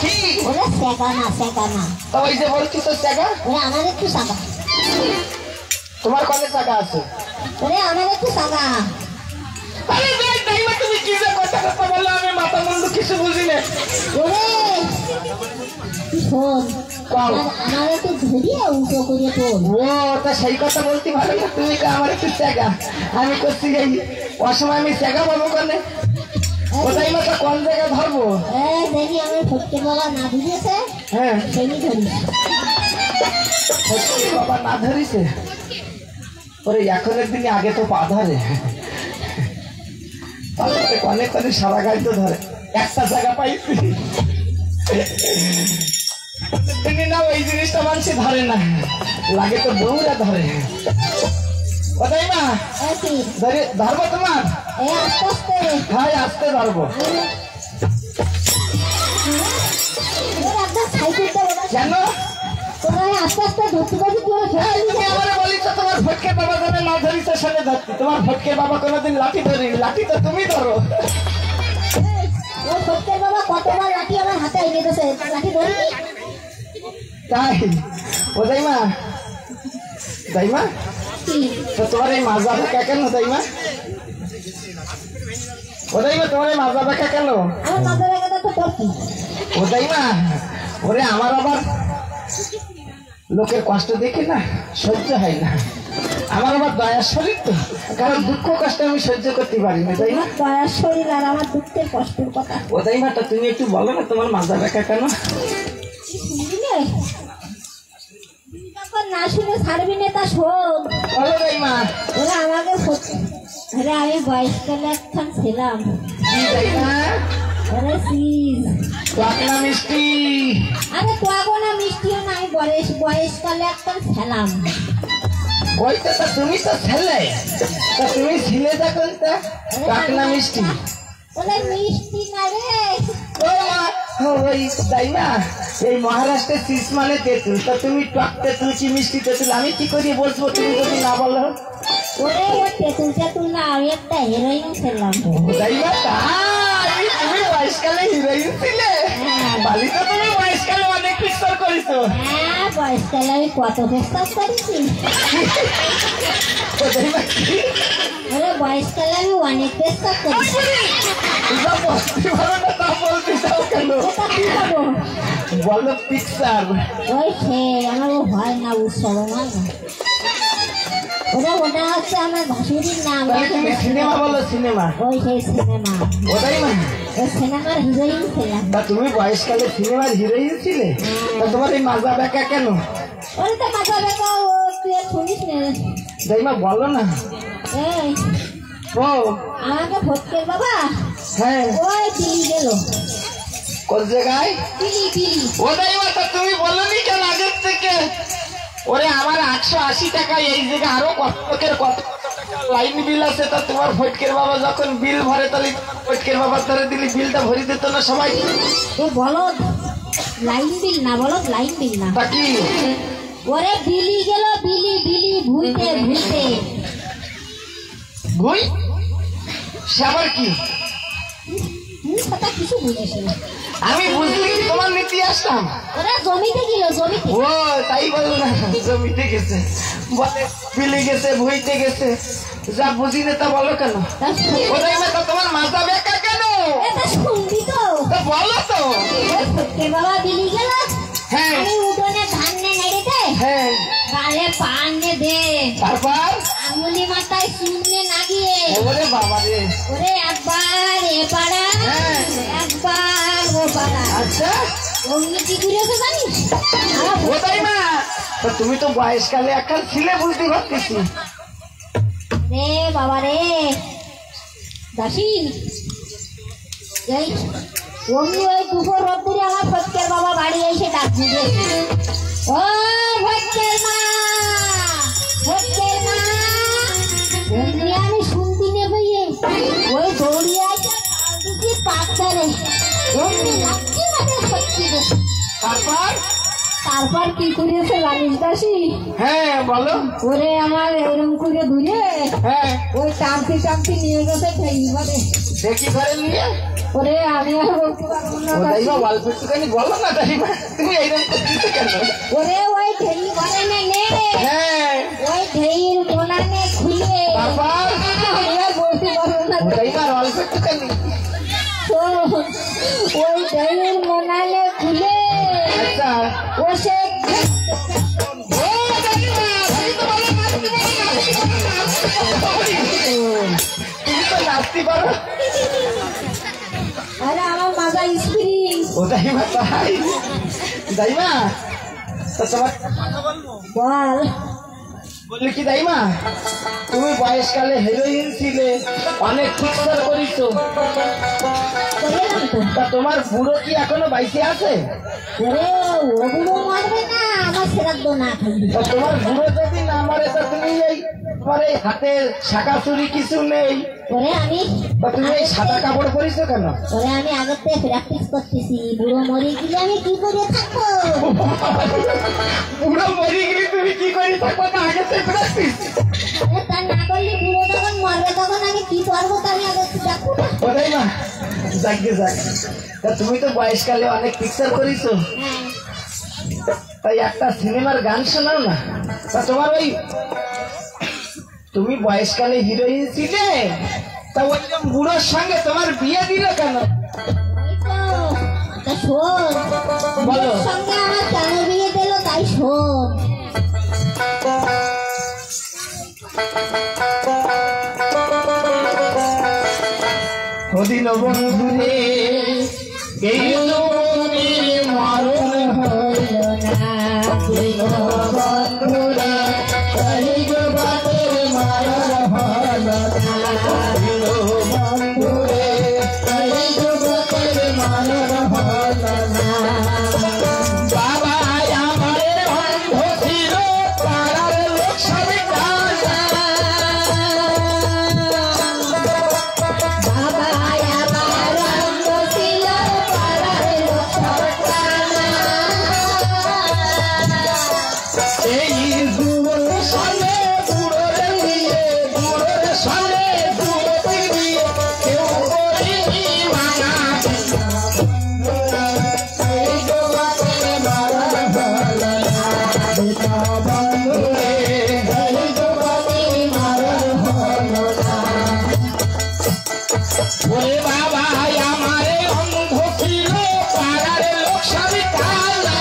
কি
ওরে টাকা না
তো ওই যে বলছি তো টাকা
ওরে আমার একটু টাকা
তোমার কত টাকা আছে
ওরে আমার একটু টাকা
আরে দাইমা তুমি কি যে কথা বললে আমি মাথা মুন্ডু কিছু বুঝি না
ওরে শোন আমার একটু ধরিয়ে উঠো করে তোর
ও তা সেই কথা বলতে ভালো না তুমি আমার একটু টাকা আমি করছি এই অসময় আমি টাকা পাবো কেন ওটাই মাথা কোন জায়গায় ধরবো
দেখি আমার ফটকে বাবা না ধরিয়েছে
হ্যাঁ
সেই ধরিস
ফটকে বাবা না ধরিছে ওরে এখনের দিনে আগে তো পা ধরে তারপরে অনেক সারা গাড়ি তো ধরে একটা জায়গা পাইছি না ওই জিনিসটা মানুষে ধরে না লাগে তো বউরা ধরে ওটাই না ধরবো তোমার
আস্তে
হ্যাঁ আস্তে ধরবো কেন
তোমার আস্তে ধরতে পারছি
তুমি আমার বলিস তোমার ফটকে বাবা যেন না ধরিস সাথে ধরছি তোমার ফটকে বাবা কোনোদিন লাঠি ধরি লাঠি তো তুমি ধরো
ও ফটকে বাবা কতবার লাঠি আমার হাতে এনে দিয়েছে লাঠি ধরি
তাই ও দাইমা তো তোমার এই মাজা দেখা কেন দাইমা ও দাইমা তোমার এই মাজা দেখা কেন
আমার মাজা দেখা তো তোর কি
ও দাইমা ওরে আমার আবার লোকের কষ্ট দেখে না সহ্য হয় না আমার আবার দয়ার শরীর তো কারণ দুঃখ কষ্ট আমি সহ্য করতে পারি না তাই না
দয়ার শরীর আর আমার দুঃখের কষ্টের কথা
ও দাইমাটা তুমি একটু বলো না তোমার মাজা দেখা কেন
না শুনে ছাড়বি না তা শোন
বলো দাইমা
ওরা আমাকে আরে আমি বয়সকালে একখান ছিলাম আরে সিজ
পাকনা মিষ্টি
আরে তোয়াগো না মিষ্টিও না আমি বয়সকালে একখান ছিলাম
ওই তো তুমি তো ছেলে তা তুমি ছিলে তখন তা পাকনা মিষ্টি
ওরে মিষ্টি না রে
ওই তাই না এই মহারাষ্ট্রের চিজ মানে তেঁতুল তা তুমি টক তেঁতুল কি মিষ্টি তেঁতুল আমি কি করে বলবো তুমি যদি না বলো
ওরে তেঁতুল না আমি একটা হিরোইন ছিলাম
তাই না তাই তুমি বয়সকালে হিরোইন ছিলে বালি তো তুমি বয়সকালে অনেক পিকচার করেছো
হ্যাঁ বয়সকালে আমি কত পিকচার করেছি ওরে বয়সকালে আমি অনেক পিকচার করেছি
বলো পিকচার
ওই সে আমার হয় না উৎসব ওটা হচ্ছে আমার ভাসুরির নাম।
তুমি সিনেমা বলো, সিনেমা।
ওই সেই সিনেমা,
ওটাই মানে
ওই সিনেমার হিরোইন ছিলাম।
তা তুমি বয়সকালে সিনেমার হিরোইন ছিলে? তা তোমার এই মাজা বেঁকা কেন?
ওই তো মাথা বেঁকা, তুই শুনিস না?
দাইমা বলো না।
এই
ও
আমাকে ফটকের বাবা
হ্যাঁ
ওই বিলি গেল।
কোন জায়গায়?
বিলি
ও দাইমা, তা তুমি বলনি কেন আগের থেকে? ওরে আমার 880 টাকা, এই জায়গায় আরো কত টাকা লাইন বিল আছে। তা তোমার ফটকের বাবা যখন বিল ভরে তাহলে ফটকের বাবার ধরে দিলি বিলটা ভরি দিত না সবাই?
এ বলো লাইন বিল না, বলো লাইন বিল না।
তা কি?
ওরে বিলি গেল, বিলি ভুইতে
ভুই? সে আবার কি?
তুই কথা কিছু বুঝিস না।
আমি বুঝলি কি তোমার নীতি আসতাম?
ওরা জমিতে গেল, জমিতে।
ও তাই বল না, জমিতে গেছে বলে, বিলে গেছে, ভুইতে গেছে, যা বুঝি না তা বলো কেন? ওটাই তা তোমার মাথা বেঁকা কেন?
এটা শুনবি তো?
তা বলো তো।
ফটকে বাবা বিলি গেল,
হ্যাঁ
আমি উঠোনে ধান নেড়ে দে,
হ্যাঁ,
গালে পান দে,
তারপর
আঙুলি মাথায় চুনে লাগিয়ে,
ওরে বাবা রে,
ওরে একবার এ পাড়া,
হ্যাঁ।
একবার ও পাড়া।
আচ্ছা
অমনি কি করেছে জানিস?
ওটাই না, তা তুমি তো বয়সকালে একখান ছিলে বুঝতে পারতেছি।
রে বাবা রে দাসি, এই অমনি ওই দুপুর রোদ্দুরে আমার ফটকের বাবা বাড়ি এসে ডাক দিয়েছে, ও ফটকের মা, ফটকের মা। অমনি আমি শুনতে নেবে ওই দৌড়িয়ে আছে পাকড়ে, অমনি লাগছে মানে সত্যি। তারপর কি করেছে জানিস দাসি?
হ্যাঁ বলো।
ওরে আমার এরকম করে ধুলে
হ্যাঁ
ওই টানতে নিয়ে গেছে ফেরিবারে।
দেখি ঘরে নিয়ে।
ওরে আমি আর বলতে পারবো না দাসি।
অল্প একটুখানি বলো না দাইমা, তুমি এইরকম করতেছো কেন?
ওরে ওই ঠেলি ঘরে নে,
হ্যাঁ
ওই ঠেলির মোনানে খুলে,
তারপর
আমি আর বলতে পারবো না।
দাইমা অল্প একটুখানি।
ওই ঠেলির মোনানে খুলে
আচ্ছা
ও সে
তুমি তো নাচতে পারো।
আরে আমার মাজা স্প্রিং।
ও দাইমা তাই? দাইমা তা তোমার
বল
বললি কি দাইমা, তুমি বয়সকালে হিরোইন ছিলে, অনেক পিকচার করিছো,
করলাম তো।
তা তোমার বুড়ো কি এখনো বাইসে আছে?
ওরে ওগুলো মারবে না, আমার শ্রাদ্ধ না খালি।
তা তোমার বুড়ো যদি না মারে তা তুমি এই তোমার এই হাতে শাখা চুরি কিছু নেই,
ওরে আমি
তা তুমি এই সাদা কাপড় পরিছো কেন?
ওরে আমি আগের থেকে প্র্যাকটিস করতেছি, বুড়ো মরে গেলে আমি কি করে থাকবো?
বুড়ো মরে গেলে তুমি কি করে থাকবো? না আগে থেকে প্র্যাকটিস।
তা না করলে বুড়ো যখন মরবে তখন আমি কি করবো তা আমি আগে দেখবো না।
ওটাই না, যাকে যাক। তা তুমি তো বয়সকালে অনেক পিকচার করিছো,
হ্যাঁ
তাই একটা সিনেমার গান শোনাও না। তা তোমার ওই তুমি বয়সকালে হিরোইন ছিলে, তা ওই বুড়োর সঙ্গে তোমার বিয়ে দিল কেন?
ওই তো। তা শোন,
বলো।
ওর সঙ্গে আমার কেন বিয়ে দিল তাই শোন।
ওদিন বন্ধুরে এই নবীর মরণ হইল না, বন্ধুরে এই জগতের মরণ হইল না, বন্ধুরে এই জগতের মরণ হইল না। বাবা আমার অন্ধ ছিল, পাড়ার লোক সবে জানে।
বাবা আমার অন্ধ ছিল, পাড়ার লোক সব জানে।
এই বুড়োর সঙ্গে বুড়োর বিয়ে, বুড়োর সঙ্গে বুড়োর বিয়ে, কেউ করেনি মানা। এই জগতের মরণ হল না, বন্ধুরে এই জগতের মরণ হল না। ওরে বাবা আমারে অন্ধ ছিল, পাড়ার লোক সবই কালা।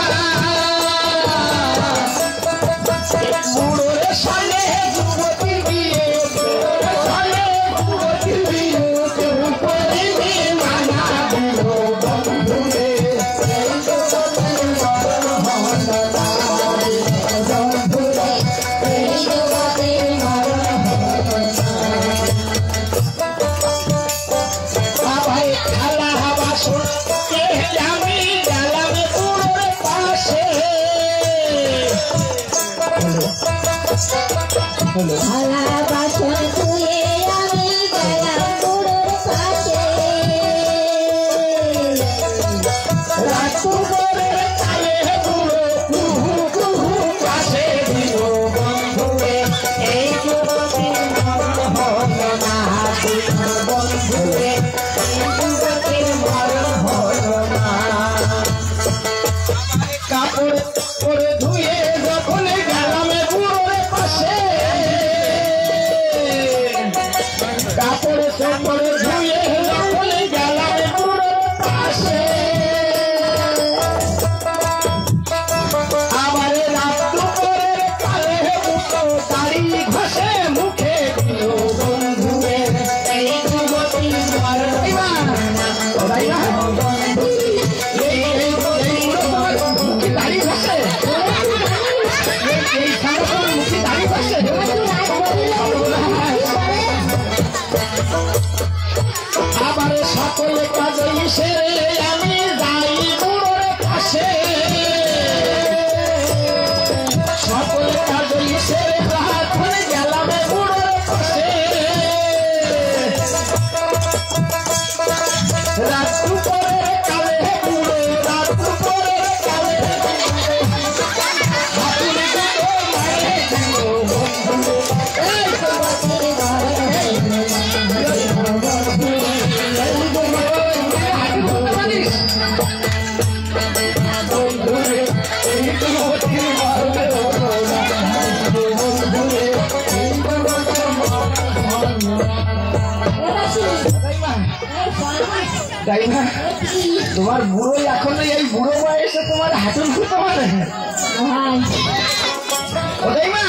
বুড়োর সঙ্গে যুবতী
থালা বাসন ধুয়ে আমি গেলাম বুড়োর কাছে
রাত করে কালে বুড়ো কুহু কুহু কাছে দিল বন্ধুরে এই যুবতীর মরণ হলো না দিল বন্ধুরে এই যুবতীর মরণ হলো না কাপড় করে ধুয়ে যখন গেলাম বুড়োর পাশে কাপড় করে ধুয়ে যখন গেলাম বুড়োর পাশে আবার রাত করে কালে বুড়ো দাড়ি ঘষে মুখে দিল বন্ধুরে এই যুবতীর মরণ দাড়ি ঘষে এই সারা মুখে দাড়ি ঘষে আবার সকলে কাজই সেরে আমি যাই বুড়োর পাশে সকলে কাজই সেরে রাখন গেলাম বুড়োর পাশে রাত করে কালে বুড়ো রাত করে কালে হাতুড়ি দুটো মারে দিল বন্ধু এই তাই না তোমার বুড়ো এখনো এই বুড়ো বয়সে তোমার হাঁটুর খুঁজতে পারে ওটাই মা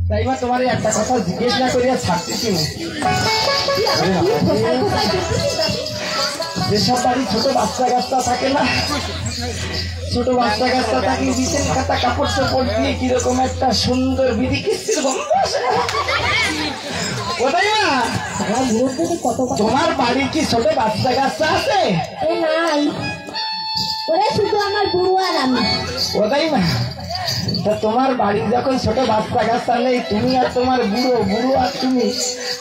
তাই মা তোমার একটা কথা জিজ্ঞেস না করিয়া ছাড়তেছি যেসব বাড়ি ছোট বাচ্চা কাচ্চা থাকে না ছোট বাচ্চা কাচ্চা থাকে বিশেষ খাতা কাপড় চোপড় দিয়ে কিরকম একটা সুন্দর বিধি কিস্তির গন্ধ আসে ওটাই না তোমার বাড়ির কি ছোট বাচ্চা কাচ্চা আছে
শুধু আমার বুড়ো আর আমি
ওটাই না তা তোমার বাড়ি যখন ছোট বাচ্চা কাচ্চা নেই তুমি আর তোমার বুড়ো বুড়ো আর তুমি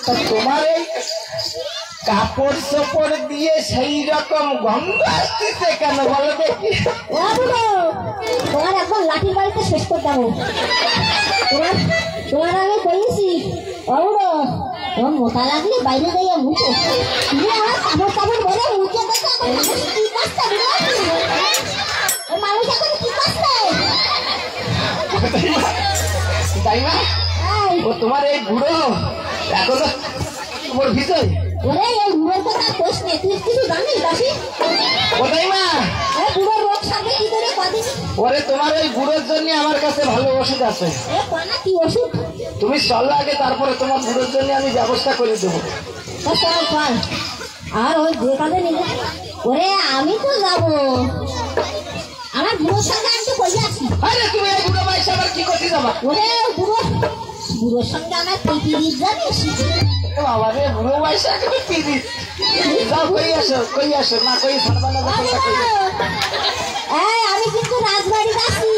তা তোমার এই কাপড় চোপড় দিয়ে সেই রকম গন্ধ আসতেছে কেন বলো দেখি
তোমার একবার লাঠির বাড়িতে শেষ করতে হবে তোমার আমি কইছি অবুড়ো তোমার মোটা লাগলে বাইরে যাইয়া মুখে তুমি আমার কাপড় কাপড় বলে মুখে দেখো আমার মানুষ কি কাজটা মানুষ এখন কি কাজটা
তাই না ও তোমার এই বুড়ো এখনো তোমার ভিতরে
ওরে এই বুড়োর কথা কোষ নে তুই কিছু জানিস দাসি
ওটাই মা
বুড়োর রোগ সামনে কি করে কদিন
ওরে তোমার ওই বুড়োর জন্য আমার কাছে ভালো ওষুধ আছে
কি ওষুধ
তুমি চলো আগে তারপরে তোমার বুড়োর জন্য আমি ব্যবস্থা করে দেবো
আর ওই যে কাজে নিলে ওরে আমি তো যাবো আমার বুড়োর সঙ্গে আমি তো কই আছি
আরে তুমি এই বুড়ো বয়সে আবার কি করতে যাবা
ওরে বুড়োর সঙ্গে আমার পিপিরিত জানিস
বাবা রে বুড়ো বয়সে একেবারে পিরিত যাও কই আসো না কই ছাড়বা না
আমি কিন্তু রাজবাড়ি যাচ্ছি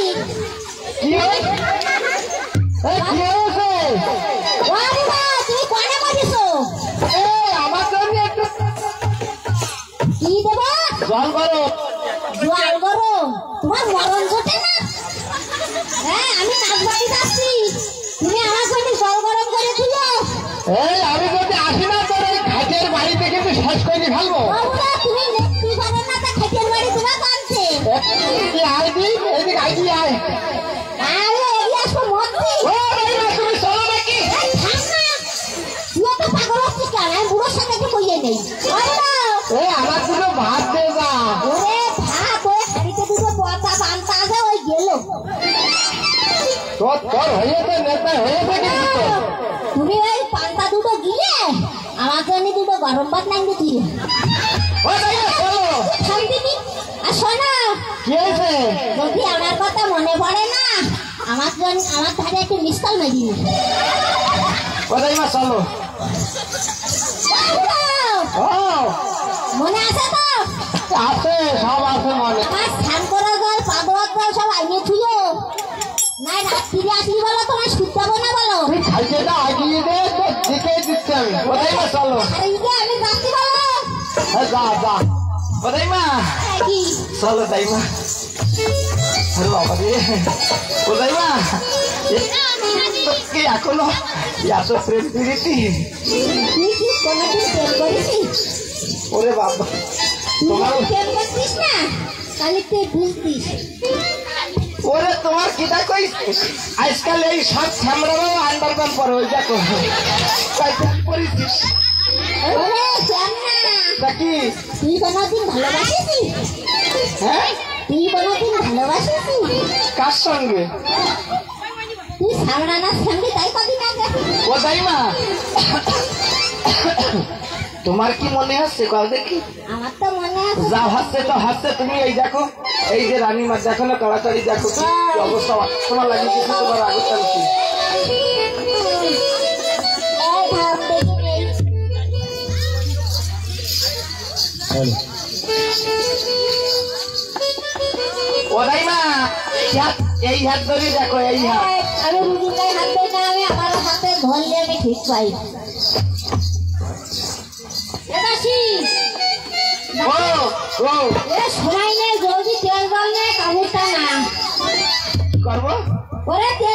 কি হয়েছে
তুমি কনে বলিছো
আমার জন্য একটু
কি দেবো
জল করো
তোমার মরণ ঘটে না আমি রাজবাড়ি যাচ্ছি তুমি আমার জন্য জল গরম করে দিলো
আমি যদি আসি না তোর এই ঘাটের বাড়িতে কিন্তু শেষ করে ফেলবো
তুমি নেত্রী পাবেন না তা ঘাটের বাড়ি তোমার কানছে
তুমি চলো নাকি
তুই তো পাগল হচ্ছিস কেন আমি বুড়োর সাথে একটু কইয়ে নেই
আমার দুটো ভাত দে যা
ওরে ভাত ওই হাড়িতে দুটো পচা পান্তা আছে ওই গেল
তোর হয়েছে নেতা হয়েছে কিন্তু
তুমি ওই পান্তা দুটো গিয়ে আমার জন্য দুটো গরম ভাত নাইবে তুই শান্তিনি আর শোনো
কি হয়েছে
যদি আমার কথা মনে পড়ে না আমার ধারে একটু মিষ্টাল মারি
কোথায় মা চলো
মনে আছে তো
আছে সব আছে মনে
আমার স্নান করা জল পাগলার জল সব আইনে থুইও না রাত ফিরে আসলি বলো তোমার শুট পাবো না বলো
আগে না আগিয়ে দে তো দিকে দিচ্ছি আমি কোথায় মা চলো
আরে ইদে আমি যাচ্ছি বাবা
হ্যাঁ যা যা কোথায় মা
কি
চলো তাই মা আরে বাবা রে কোথায় মা তোকে এখনো এত প্রেম দিয়েছি
তুই কি কোনোদিন প্রেম করেছিস
ওরে বাবা তোমার
প্রেম করছিস না তাহলে তুই বুঝতিস
ওরে তোমার কিটা কই আজকাল এই সব ছামড়াও আন্ডারপ্যান্ট পরে ওই দেখো তাই পরিচিস
ওরে কেন না
কি
তুই কোনোদিন ভালোবাসিস
হ্যাঁ
তুই কোনোদিন ভালোবাসিস
কার সঙ্গে
তুই সামরানার সঙ্গে তাই কদিন আগে
ও তাই মা তোমার কি মনে হচ্ছে কল দেখি
আমার তো মনে আছে
যা হাসছে তো হাসছে তুমি এই দেখো এই যে রানী মা দেখো না তাড়াতাড়ি দেখো কি অবস্থা তোমার লাগিয়ে দিচ্ছে তোমার আগে চলছি
এই ভাব দেখি
ওরাই মা এই হাত ধরে দেখো এই হাত
আমি রুগীর হাত দেয় না আমি আমার হাতে ধরলে আমি ঠিক পাই
ও ও
শোনাই নেই জলদি তেল জল নে কামড়টা না
করবো
ওরে তেল